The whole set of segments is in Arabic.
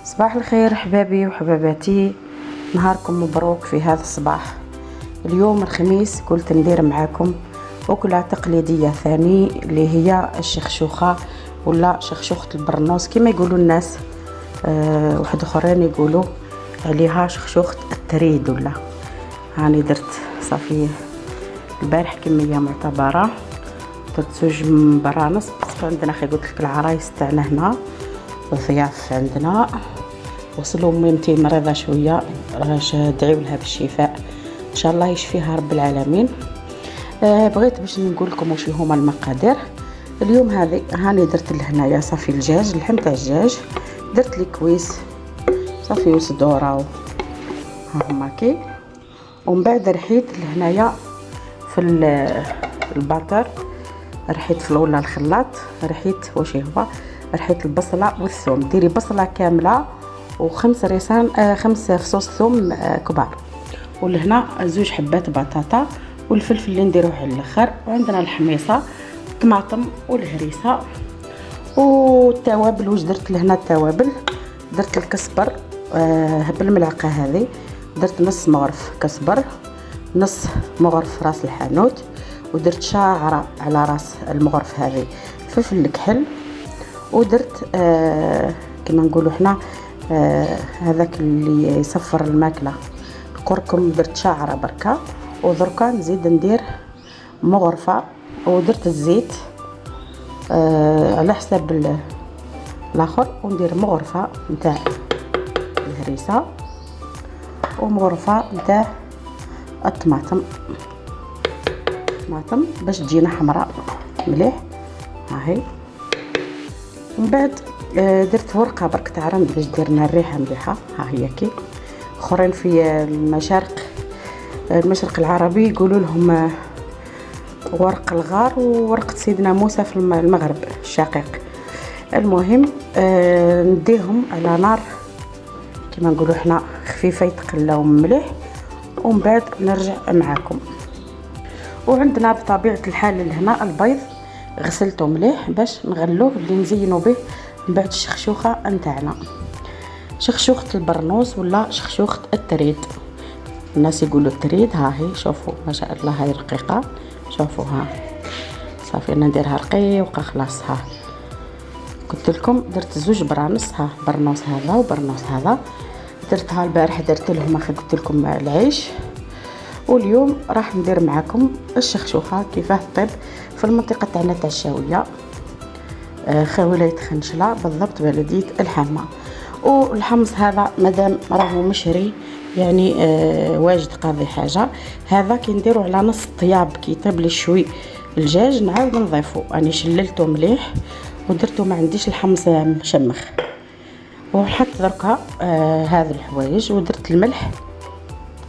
صباح الخير حبابي وحباباتي، نهاركم مبروك في هذا الصباح. اليوم الخميس قلت ندير معاكم أكلة تقليدية ثاني اللي هي الشخشوخة ولا شخشوخة البرنوس كما يقولوا الناس. واحد اخرين يقولوا عليها شخشوخة التريد. ولا هاني درت صافي البارح كمية معتبرة، درت زوج برانس. عندنا خي قلت لك العرايس تاعنا هنا ضياف عندنا، وصلوا ميمتي مريضة شوية، راش ادعيو لها بالشفاء ان شاء الله يشفيها رب العالمين. بغيت باش نقول لكم واش هما المقادير اليوم. هذه هاني درت لهنايا صافي الدجاج، اللحم تاع الدجاج، درت لي كويس صافي وصدوره ها هما كي. ومن بعد رحيت لهنايا في الباطر، رحيت في الاولى الخلاط، رحيت واش هو، رحيت البصله والثوم. ديري بصله كامله و5 ريسان 5 فصوص ثوم كبار، ولهنا زوج حبات بطاطا والفلفل اللي نديروه على الاخر، وعندنا الحميصه الطماطم والهريسه والتوابل. واش درت لهنا التوابل؟ درت الكزبر بالملعقه هذه، درت نص مغرف كزبر، نص مغرف راس الحانوت، ودرت شعره على راس المغرف هذه فلفل الكحل، ودرت كما نقولوا حنا هذاك اللي يصفر الماكله الكركم، درت شعره بركه. ودركا نزيد ندير مغرفه، ودرت الزيت على حساب الاخر، وندير مغرفه نتاع الهريسه ومغرفه نتاع الطماطم باش تجينا حمراء مليح. ها هي. ومن بعد درت ورقه برك تاع رند باش ديرنا الريحه مليحه. ها هي كي. اخرين في المشرق العربي يقولوا لهم ورق الغار وورقه سيدنا موسى في المغرب الشقيق. المهم نديهم على نار كما نقولوا حنا خفيفه يتقلاو مليح، ومن بعد نرجع معاكم. وعندنا بطبيعه الحال لهنا البيض غسلته مليح باش نغلوه اللي نزينوا به من بعد الشخشوخه نتاعنا، شخشوخه البرنوس ولا شخشوخه التريد. الناس يقولوا التريد. ها هي شوفوا ما شاء الله هاي رقيقه، شوفوا ها صافي انا نديرها رقيقه خلاص. ها قلت لكم درت زوج برانس، ها برنوس هذا وبرنوس هذا، درتها البارح درت لهم قلت لكم العيش. واليوم راح ندير معكم الشخشوخه كيفاه طيب في المنطقه تاعنا تاع الشاويه، ولايه خنشله بالضبط، بلديه الحامه. والحمص هذا مادام راهو مشري يعني واجد قاضي حاجه، هذا كي نديرو على نص طياب كي يطيب لي شوي الدجاج نعاود نضيفو. راني شللته مليح ودرتو، ما عنديش الحمص مشمخ. وحط دركا هذا الحوايج، ودرت الملح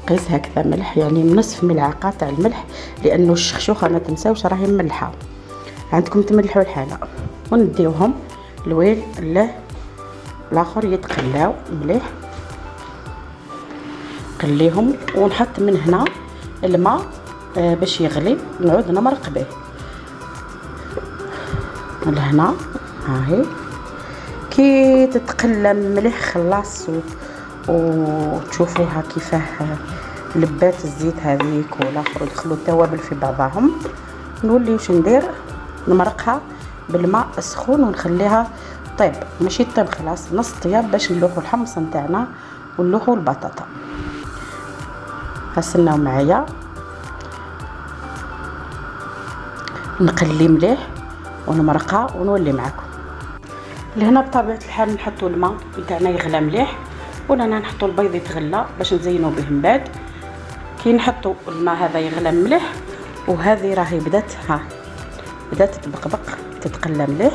قيس هكذا ملح، يعني نصف ملعقه تاع الملح، لانه الشخشوخه ما تنساوش راهي مملحه، عندكم تملحوا الحاله. ونديوهم الويل الاخر يتقلاو مليح، قليهم. ونحط من هنا الماء باش يغلي، نعود نمرق به لهنا. ها هي كي تتقلى مليح خلاص، وتشوفوها كيفاه لبات الزيت هذيك والاخر ودخلوا التوابل في بعضهم. نولي واش ندير، نمرقها بالماء السخون ونخليها طيب، ماشي طيب خلاص نص طياب، باش نلوحوا الحمص نتاعنا ونلوحوا البطاطا. استناو معايا نقلي مليح ونمرقها ونولي معكم. لهنا بطبيعه الحال نحطوا الماء نتاعنا يغلى مليح، ولا نحطوا البيض يتغلى باش نزينوا به من بعد. كي نحطوا الماء هذا يغلى مليح، وهذه راهي بدات تبقبق تتقلى مليح.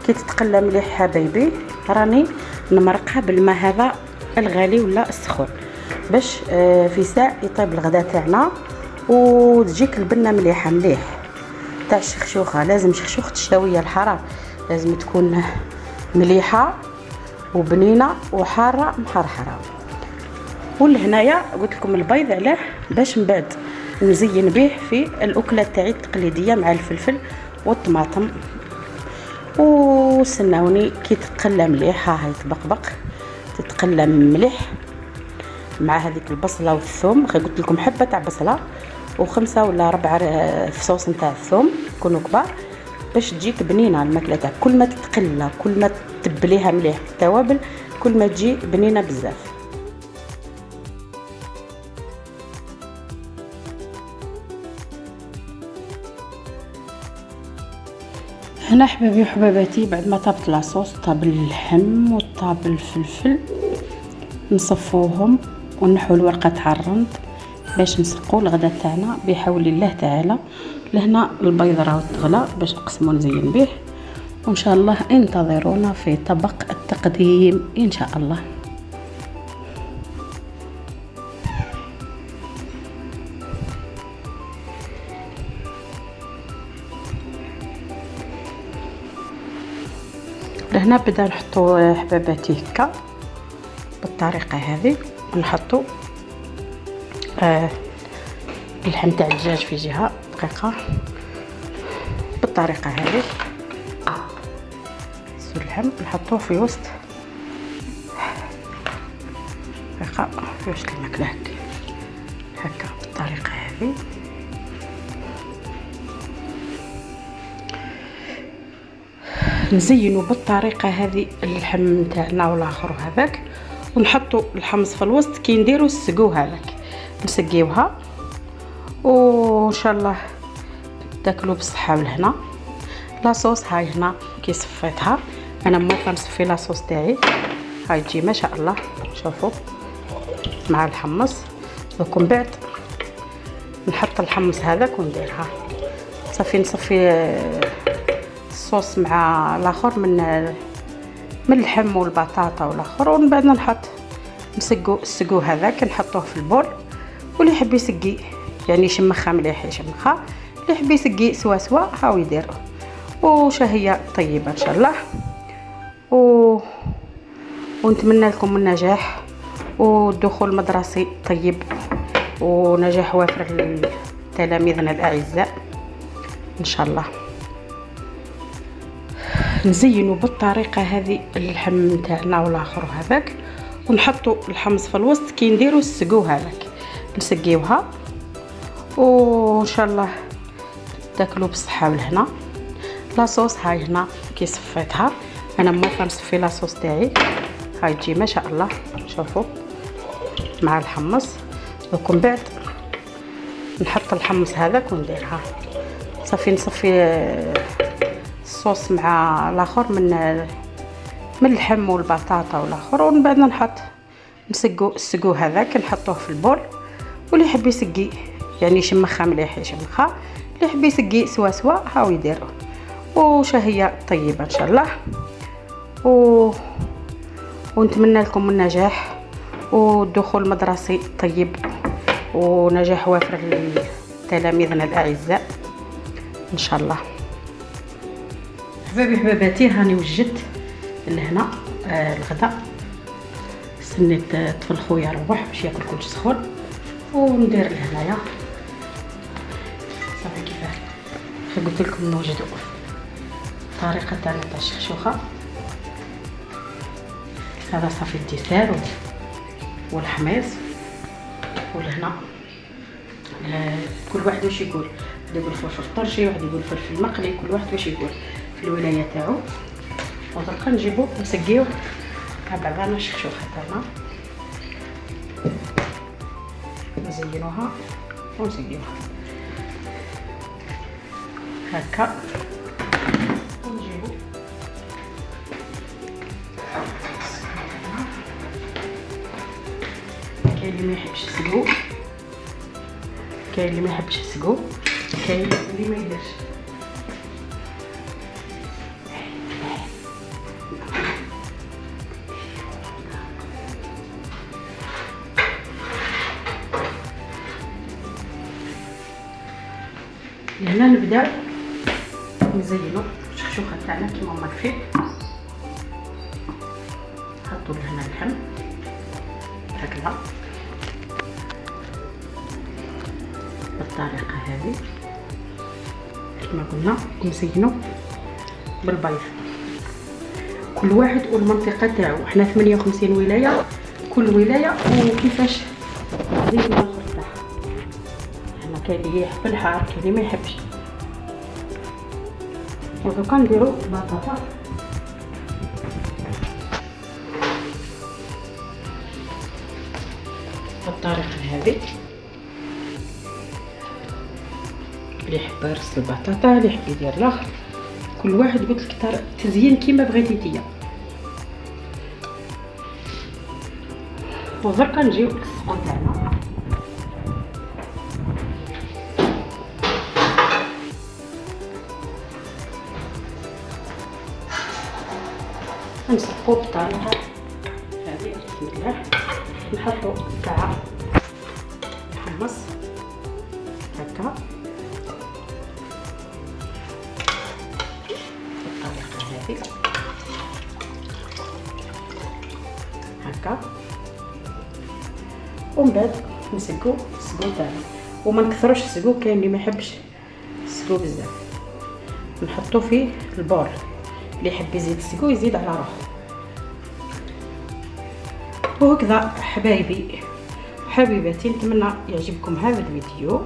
كي تتقلى مليح حبايبي راني نمرقها بالماء هذا الغالي ولا السخون، باش في ساعه يطيب الغداء تاعنا وتجيك البنه مليحه مليح تاع الشخشوخه. لازم شخشوخه الشاويه الحاره لازم تكون مليحه وبنينه وحاره محرحره. ولهنايا قلت لكم البيض علاه باش من بعد نزين به في الاكله تاعي التقليديه مع الفلفل والطماطم. وسناوني كي تتقلى مليح ها هي تبقبق، تقلى مليح مع هذيك البصله والثوم. قلت لكم حبه تاع بصله و5 ولا 4 فصوص نتاع الثوم يكونوا كبار باش تجيك بنينه الماكله تاعك. كل ما تتقلى كل ما تتبليها مليح بالتوابل كل ما تجي بنينه بزاف. هنا حبايبي وحباباتي بعد ما طابت لاصوص، طاب اللحم وطاب الفلفل، نصفوهم ونحو الورقه تاع الرند باش نسقوا الغدا تاعنا بحول الله تعالى. لهنا البيض راهو تغلى باش نقسمو نزين به، وان شاء الله انتظرونا في طبق التقديم ان شاء الله. لهنا بدا نحطو حباباتي هكا بالطريقه هذه، ونحطو اللحم تاع الدجاج في جهه دقيقه بالطريقه هذه. اللحم نحطوه في وسط دقيقه في وسط الماكله هكا بالطريقه هذه. نزينوا بالطريقه هذه اللحم نتاعنا والاخر هذاك، ونحطوا الحمص في الوسط كي نديروا السقو هذاك نسقيوها، وان شاء الله تاكلوا بالصحه والهنا. لاصوص هاي هنا كي صفيتها انا موالفه نصفي لاصوص تاعي، هاي تجي ما شاء الله شوفوا مع الحمص. ومن بعد نحط الحمص هذاك ونديرها صافي، نصفي الصوص مع الاخر من اللحم والبطاطا والاخر، ومن بعد نحط السقو هذاك نحطوه في البول، واللي يحب يسقي يعني يشمخها مليح يشمخها، اللي يحب يسقي سوا هاو يديروا. وشهيه طيبه ان شاء الله، ونتمنى لكم النجاح والدخول مدرسي طيب ونجاح وافر لتلاميذنا الاعزاء ان شاء الله. نزينوا بالطريقه هذه اللحم نتاعنا والاخر هذاك، ونحطوا الحمص في الوسط كي نديروا السقو هذاك نسقيوها، وان شاء الله تاكلوا بالصحه والهنا. لاصوص هاي هنا كي صفيتها انا موالفه نصفي لاصوص تاعي، هاي تجي ما شاء الله شوفوا مع الحمص. ومن بعد نحط الحمص هذاك ونديرها صافي، نصفي الصوص مع الاخر من اللحم والبطاطا والاخر، ومن بعد نحط السقو هذاك نحطوه في البول، واللي يحب يسقي يعني يشمخها مليح يشمخها، اللي يحب يسقي سوا هاو يديروا. وشهيه طيبه ان شاء الله، ونتمنى لكم النجاح والدخول مدرسي طيب ونجاح وافر لتلاميذنا الاعزاء ان شاء الله. حبايبي حباباتي هاني وجدت لهنا الغداء، سنيت طفل خويا روح باش ياكل كلشي سخون، وندير لهنايا صافي كيفاه قلت لكم نوجدوا الطريقه تاعنا تاع الشخشوخه. هذا صافي الديسير والحميص. ولهنا كل واحد واش يقول، واحد يقول فلفل طرشي، واحد يقول فلفل مقلي، كل واحد واش يقول في الولايه تاعو. ودركا نجيبو نسقيو مع بعضنا الشخشوخه تاعنا، نزينوها ونسقيوها هكا. ونجيبو كاين اللي ما يحبش السقو، كاين اللي ما يحبش السقو، كاين اللي ما يديرش. هنا نبداو نزينو الشخشوخه تاعنا كيما ما كفي. نحطو لهنا اللحم هكذا بالطريقه هذه كما قلنا، نزينو بالبيض. كل واحد والمنطقه تاعو. احنا 58 ولايه، كل ولايه وكيفاش تزيد النخل تاعها. احنا كاين اللي يحب الحار، كاين اللي ما يحبش. ودوكا نديرو بطاطا بالطريقه هذه. اللي يحب يرص البطاطا، اللي يحب يدير الاخر، كل واحد قلت لك تزيين كيما بغيتي نتيا. ودركا نجيو للسقون تاعنا. نسقو بالطريقه هذه. بسم الله. نحطو ساعه نحمص هكا بالطريقه هذه هكا. ومن بعد نسقو السقو تاعنا، وما نكثروش السقو. كاين اللي ما يحبش السقو بزاف، نحطو فيه البول. اللي يحب يزيد السقو يزيد على روحه. وهكذا حبايبي حبيباتي، نتمنى يعجبكم هذا الفيديو.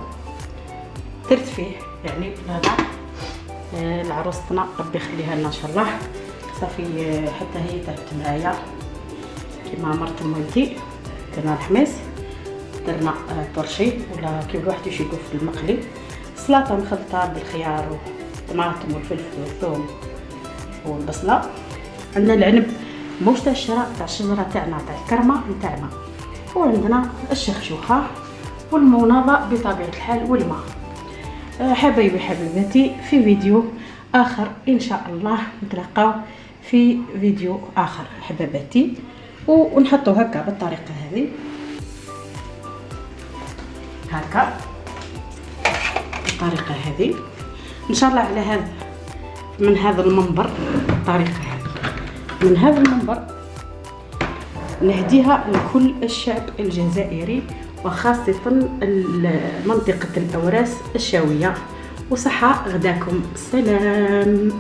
درت فيه يعني هذا لعروستنا، ربي يخليها لنا ان شاء الله. صافي حتى هي تعبت معايا كيما مرت ولدي. درنا الحميص، درنا طرشي ولا كيف الواحد يشيكو في المقلي، سلطه مخلطه بالخيار والطماطم والفلفل والثوم والبصله. عندنا العنب موش تاع الشراء، تاع الشجره تاعنا تاع الكرمه نتاعنا. وعندنا الشخشوخه والمونضه بطبيعه الحال والماء. حبايبي حبيباتي، في فيديو اخر ان شاء الله نتلاقاو في فيديو اخر حبيباتي. ونحطو هكا بالطريقه هذه هكا بالطريقه هذه ان شاء الله. على هذا من هذا المنبر بالطريقه هذه، من هذا المنبر نهديها لكل الشعب الجزائري، وخاصة منطقة الأوراس الشاوية. وصحة غداكم، سلام.